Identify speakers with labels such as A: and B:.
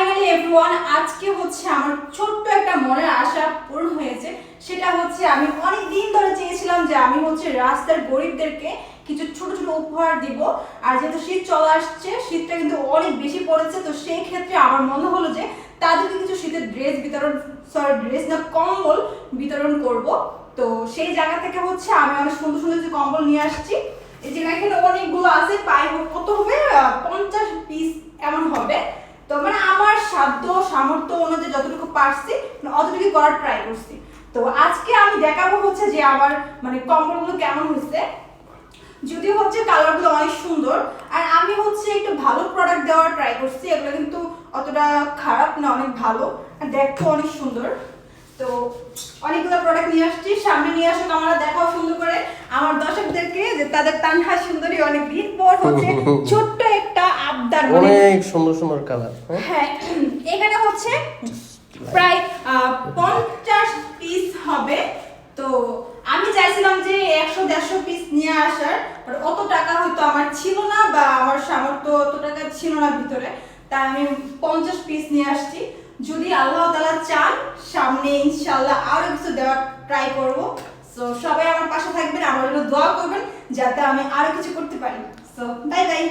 A: Finally everyone, আজকে হচ্ছে আমার ছোট্ট একটা মনের আশা পূরণ হয়েছে। সেটা হচ্ছে আমি অনেক দিন ধরে চেয়েছিলাম যে আমি হচ্ছে রাস্তার গরিবদেরকে কিছু ছোট ছোট উপহার দিব। আর যেহেতু শীত চলে আসছে, শীতটা কিন্তু অনেক বেশি পড়েছে, তো সেই ক্ষেত্রে আমার মনে হলো যে তাদেরকে কিছু শীতের ড্রেস না কম্বল বিতরণ করব। তো সেই জায়গা থেকে হচ্ছে আমি অনেক সুন্দর সুন্দর যে কম্বল নিয়ে আসছি। এই যে এখানে অনেকগুলো আছে, প্রায় কত হবে 50 পিস এমন হবে। তো মানে আমার সাধ্য সামর্থ্য অনুযায়ী যতটুকু পারছি অতটুকু করার ট্রাই করছি। তো আজকে আমি দেখাবো হচ্ছে যে আমার মানে কম্বলগুলো কেমন হয়েছে। যদিও হচ্ছে কালারগুলো অনেক সুন্দর, আর আমি হচ্ছে একটু ভালো প্রোডাক্ট দেওয়ার ট্রাই করছি। এগুলো কিন্তু অতটা খারাপ না, অনেক ভালো আর দেখতে অনেক সুন্দর। তো অনেকগুলো প্রোডাক্ট নিয়ে আসছি, সামনে নিয়ে আসুন, আমরা দেখাও সুন্দর করে আমার দর্শকদেরকে যে তাদের তানহা সুন্দরী অনেক দিন পর হচ্ছে ছোট্ট একটা আবদার,
B: অনেক সুন্দর সুন্দর কালার।
A: হ্যাঁ, এখানে হচ্ছে প্রায় 50 পিস হবে। তো আমি চাইছিলাম যে 100-150 পিস নিয়ে আসার, আর অত টাকা হয়তো আমার ছিল না বা আমার সামর্থ্য অত টাকা ছিল না ভিতরে, তাই আমি 50 পিস নিয়ে আসছি। যদি আল্লাহ তাআলা চান সামনে ইনশাআল্লাহ আরো কিছু দেওয়ার ট্রাই করব। সো সবাই আমার পাশে থাকবেন, আমার জন্য দোয়া করবেন যাতে আমি আরো কিছু করতে পারি। So bye bye.